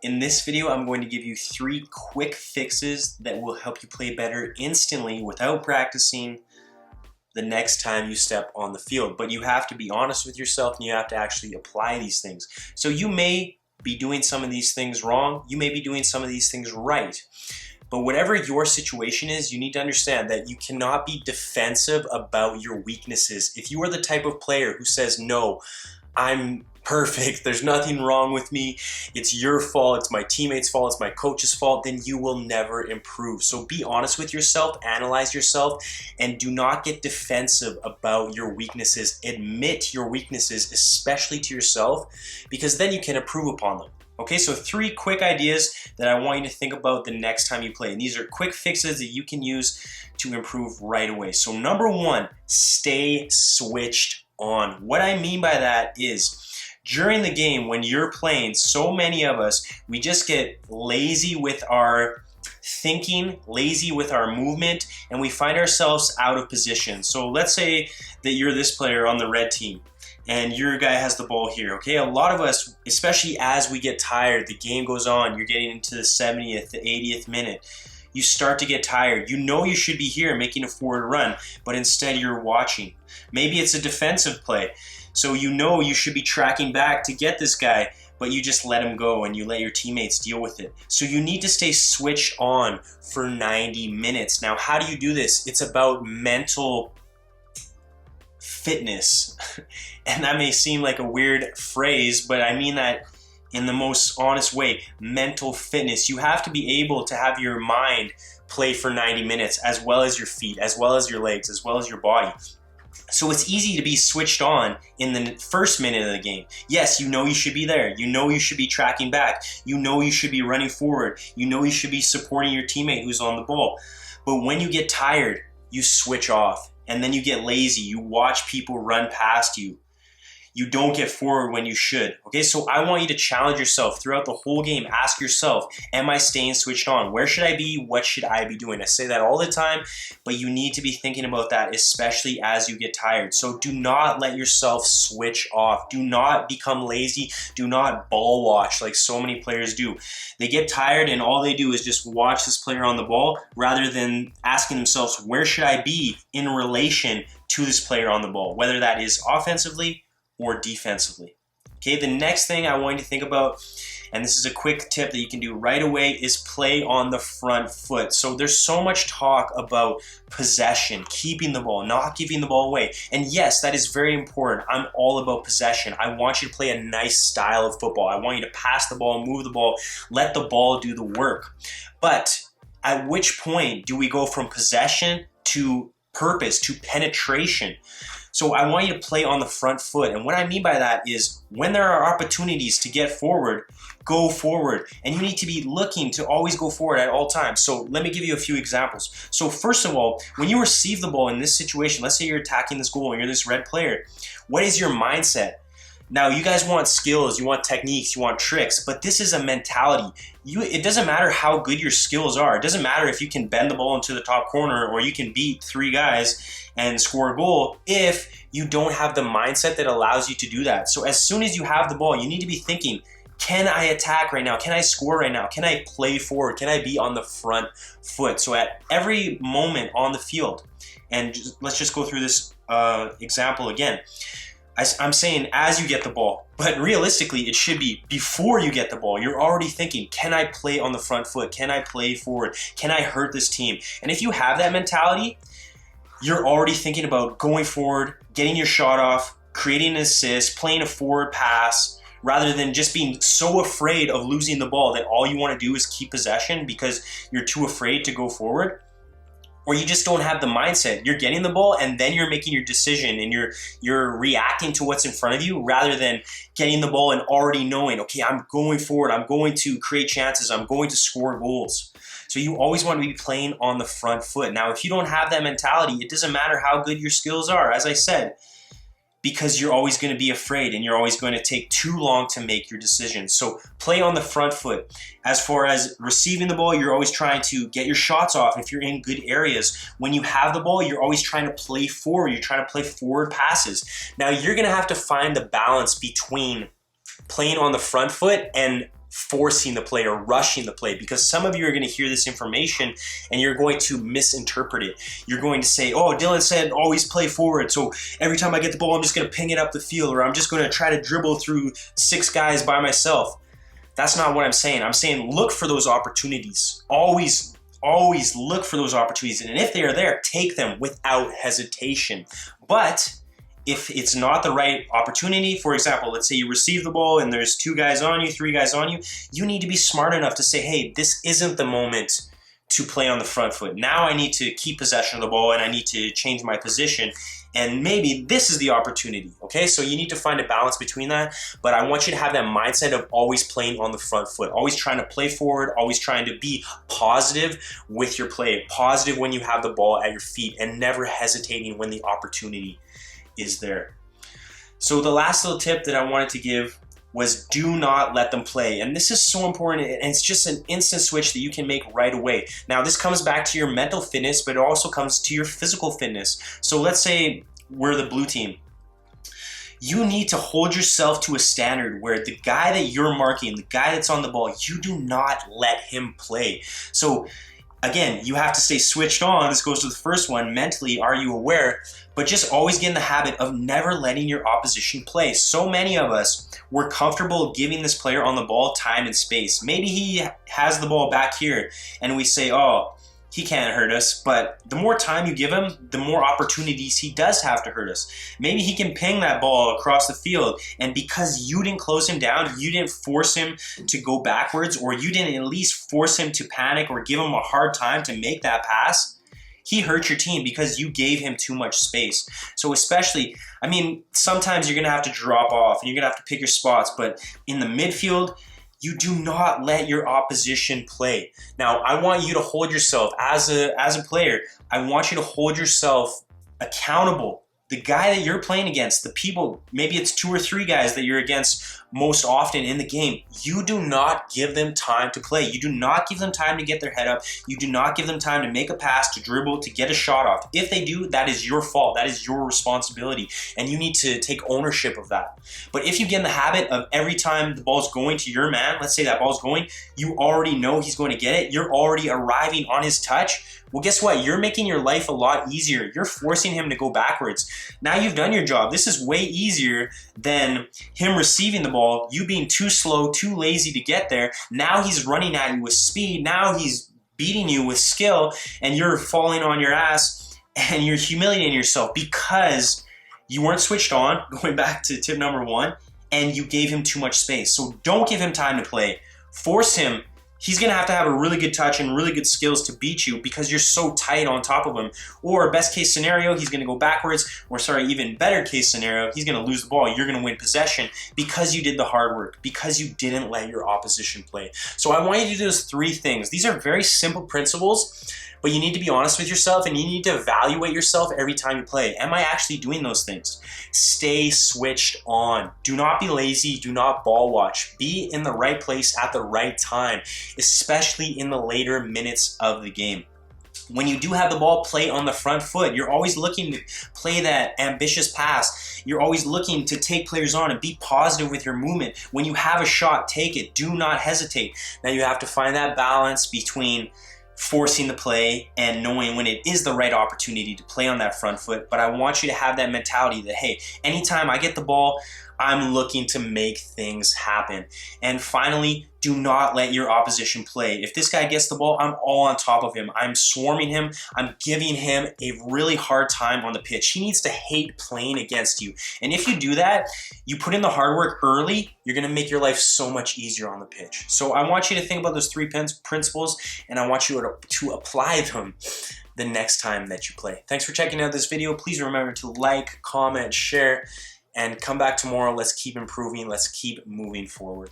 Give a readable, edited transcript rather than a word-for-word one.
In this video, I'm going to give you 3 quick fixes that will help you play better instantly without practicing the next time you step on the field. But you have to be honest with yourself and you have to actually apply these things. So you may be doing some of these things wrong, you may be doing some of these things right. But whatever your situation is, you need to understand that you cannot be defensive about your weaknesses. If you are the type of player who says, no, I'm perfect, there's nothing wrong with me, it's your fault, it's my teammates' fault, it's my coach's fault, then you will never improve. So be honest with yourself, analyze yourself, and do not get defensive about your weaknesses. Admit your weaknesses, especially to yourself, because then you can improve upon them. Okay, so 3 quick ideas that I want you to think about the next time you play. And these are quick fixes that you can use to improve right away. So number 1, stay switched on. What I mean by that is, during the game when you're playing, so many of us, we just get lazy with our thinking, lazy with our movement, and we find ourselves out of position. So let's say that you're this player on the red team and your guy has the ball here, okay? A lot of us, especially as we get tired, the game goes on, you're getting into the 70th, the 80th minute, you start to get tired. You know you should be here making a forward run, but instead you're watching. Maybe it's a defensive play, so you know you should be tracking back to get this guy, but you just let him go and you let your teammates deal with it. So you need to stay switched on for 90 minutes. Now, how do you do this? It's about mental fitness. And that may seem like a weird phrase, but I mean that in the most honest way. Mental fitness. You have to be able to have your mind play for 90 minutes, as well as your feet, as well as your legs, as well as your body. So it's easy to be switched on in the first minute of the game. Yes, you know you should be there. You know you should be tracking back. You know you should be running forward. You know you should be supporting your teammate who's on the ball. But when you get tired, you switch off. And then you get lazy. You watch people run past you. You don't get forward when you should. Okay, so I want you to challenge yourself throughout the whole game. Ask yourself, am I staying switched on? Where should I be? What should I be doing? I say that all the time, but you need to be thinking about that, especially as you get tired. So do not let yourself switch off. Do not become lazy. Do not ball watch like so many players do. They get tired and all they do is just watch this player on the ball rather than asking themselves, where should I be in relation to this player on the ball, whether that is offensively or defensively. Okay, the next thing I want you to think about, and this is a quick tip that you can do right away, is play on the front foot. So there's so much talk about possession, keeping the ball, not giving the ball away. And yes, that is very important. I'm all about possession. I want you to play a nice style of football. I want you to pass the ball, move the ball, let the ball do the work. But at which point do we go from possession to purpose, to penetration? So I want you to play on the front foot. And what I mean by that is when there are opportunities to get forward, go forward. And you need to be looking to always go forward at all times. So let me give you a few examples. So first of all, when you receive the ball in this situation, let's say you're attacking this goal and you're this red player, what is your mindset? Now, you guys want skills, you want techniques, you want tricks, but this is a mentality. It doesn't matter how good your skills are. It doesn't matter if you can bend the ball into the top corner or you can beat 3 guys and score a goal if you don't have the mindset that allows you to do that. So as soon as you have the ball, you need to be thinking, can I attack right now? Can I score right now? Can I play forward? Can I be on the front foot? So at every moment on the field, and let's just go through this example again. I'm saying as you get the ball, but realistically it should be before you get the ball. You're already thinking, can I play on the front foot? Can I play forward? Can I hurt this team? And if you have that mentality, you're already thinking about going forward, getting your shot off, creating an assist, playing a forward pass, rather than just being so afraid of losing the ball that all you want to do is keep possession because you're too afraid to go forward. Or you just don't have the mindset. You're getting the ball and then you're making your decision and you're reacting to what's in front of you rather than getting the ball and already knowing, okay, I'm going forward, I'm going to create chances, I'm going to score goals. So you always want to be playing on the front foot. Now, if you don't have that mentality, it doesn't matter how good your skills are, as I said, because you're always going to be afraid and you're always going to take too long to make your decisions. So play on the front foot. As far as receiving the ball, you're always trying to get your shots off if you're in good areas. When you have the ball, you're always trying to play forward. You're trying to play forward passes. Now you're going to have to find the balance between playing on the front foot and forcing the play or rushing the play, because some of you are going to hear this information and you're going to misinterpret it. You're going to say, oh, Dylan said always play forward, so every time I get the ball I'm just going to ping it up the field, or I'm just going to try to dribble through 6 guys by myself. That's not what I'm saying. I'm saying look for those opportunities. Always look for those opportunities, and if they are there, take them without hesitation. But if it's not the right opportunity, for example, let's say you receive the ball and there's 2 guys on you, 3 guys on you, you need to be smart enough to say, hey, this isn't the moment to play on the front foot. Now I need to keep possession of the ball and I need to change my position, and maybe this is the opportunity, okay? So you need to find a balance between that, but I want you to have that mindset of always playing on the front foot, always trying to play forward, always trying to be positive with your play, positive when you have the ball at your feet, and never hesitating when the opportunity is there. So the last little tip that I wanted to give was do not let them play. And this is so important, and it's just an instant switch that you can make right away. Now this comes back to your mental fitness, but it also comes to your physical fitness. So let's say we're the blue team. You need to hold yourself to a standard where the guy that you're marking, the guy that's on the ball, you do not let him play. So again, you have to stay switched on. This goes to the first one. Mentally, are you aware? But just always get in the habit of never letting your opposition play. So many of us, we're comfortable giving this player on the ball time and space. Maybe he has the ball back here and we say, oh, he can't hurt us. But the more time you give him, the more opportunities he does have to hurt us. Maybe he can ping that ball across the field, and because you didn't close him down, you didn't force him to go backwards, or you didn't at least force him to panic or give him a hard time to make that pass, he hurt your team because you gave him too much space. So especially, I mean, sometimes you're going to have to drop off and you're going to have to pick your spots, but in the midfield, you do not let your opposition play. Now, I want you to hold yourself as a player. I want you to hold yourself accountable. The guy that you're playing against, the people, maybe it's 2 or 3 guys that you're against most often in the game, you do not give them time to play. You do not give them time to get their head up. You do not give them time to make a pass, to dribble, to get a shot off. If they do, that is your fault. That is your responsibility, and you need to take ownership of that. But if you get in the habit of every time the ball's going to your man, let's say that ball's going, you already know he's going to get it. You're already arriving on his touch. Well, guess what? You're making your life a lot easier. You're forcing him to go backwards. Now you've done your job. This is way easier than him receiving the ball, you being too slow, too lazy to get there. Now he's running at you with speed. Now he's beating you with skill, and you're falling on your ass and you're humiliating yourself because you weren't switched on, going back to tip number 1, and you gave him too much space. So don't give him time to play. Force him. He's going to have a really good touch and really good skills to beat you because you're so tight on top of him. Or best case scenario, he's going to go backwards. Or sorry, even better case scenario, he's going to lose the ball. You're going to win possession because you did the hard work, because you didn't let your opposition play. So I want you to do those 3 things. These are very simple principles, but you need to be honest with yourself and you need to evaluate yourself every time you play. Am I actually doing those things? Stay switched on. Do not be lazy. Do not ball watch. Be in the right place at the right time, especially in the later minutes of the game. When you do have the ball, play on the front foot. You're always looking to play that ambitious pass. You're always looking to take players on and be positive with your movement. When you have a shot, take it. Do not hesitate. Now you have to find that balance between forcing the play and knowing when it is the right opportunity to play on that front foot. But I want you to have that mentality that, hey, anytime I get the ball, I'm looking to make things happen. And finally, do not let your opposition play. If this guy gets the ball, I'm all on top of him. I'm swarming him. I'm giving him a really hard time on the pitch. He needs to hate playing against you. And if you do that, you put in the hard work early, you're going to make your life so much easier on the pitch. So I want you to think about those 3 principles, and I want you to apply them the next time that you play. Thanks for checking out this video. Please remember to like, comment, share, and come back tomorrow. Let's keep improving. Let's keep moving forward.